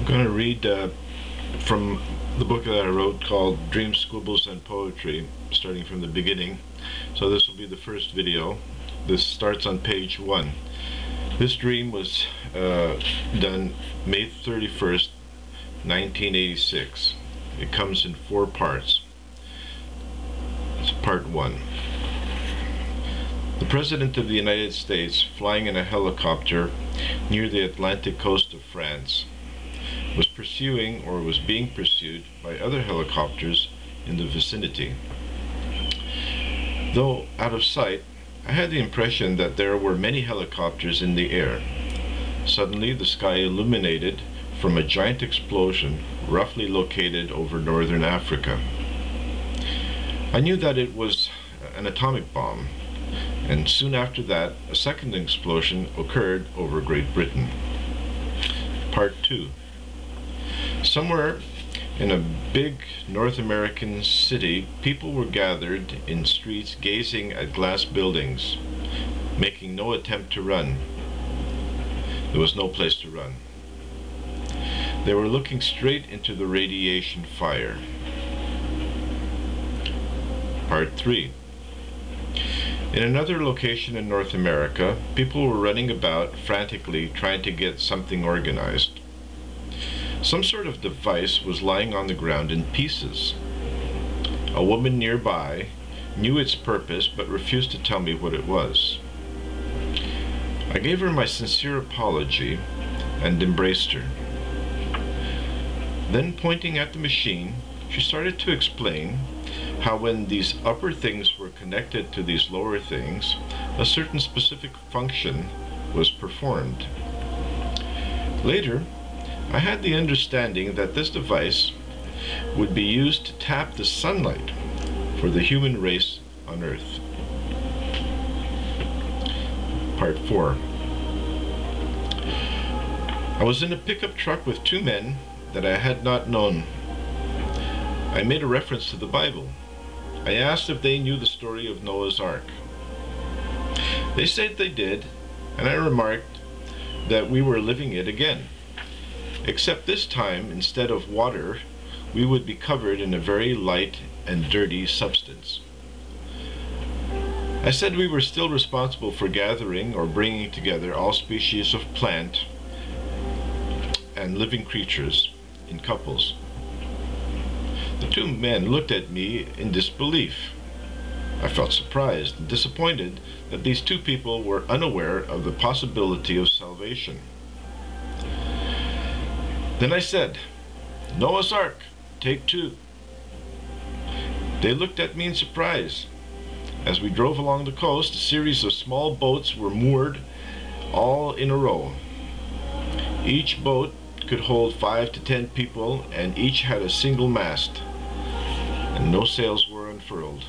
going to read from the book that I wrote called Dreams, Squibbles and Poetry, starting from the beginning. So this will be the first video. This starts on page 1. This dream was done May 31st, 1986. It comes in 4 parts. It's part 1. The President of the United States, flying in a helicopter near the Atlantic coast of France, was pursuing or was being pursued by other helicopters in the vicinity. Though out of sight, I had the impression that there were many helicopters in the air. Suddenly, the sky illuminated from a giant explosion roughly located over northern Africa. I knew that it was an atomic bomb, and soon after that, a second explosion occurred over Great Britain. Part 2. Somewhere in a big North American city, people were gathered in streets gazing at glass buildings, making no attempt to run. There was no place to run. They were looking straight into the radiation fire. Part 3. In another location in North America, people were running about frantically trying to get something organized. Some sort of device was lying on the ground in pieces. A woman nearby knew its purpose but refused to tell me what it was. I gave her my sincere apology and embraced her. Then, pointing at the machine, she started to explain how when these upper things were connected to these lower things, a certain specific function was performed. Later, I had the understanding that this device would be used to tap the sunlight for the human race on Earth. Part 4. I was in a pickup truck with 2 men that I had not known. I made a reference to the Bible. I asked if they knew the story of Noah's Ark. They said they did, and I remarked that we were living it again. Except this time, instead of water, we would be covered in a very light and dirty substance. I said we were still responsible for gathering or bringing together all species of plant and living creatures in couples. The 2 men looked at me in disbelief. I felt surprised and disappointed that these 2 people were unaware of the possibility of salvation. Then I said, "Noah's Ark, take 2. They looked at me in surprise. As we drove along the coast, a series of small boats were moored all in a row. Each boat could hold 5 to 10 people, and each had a single mast, and no sails were unfurled.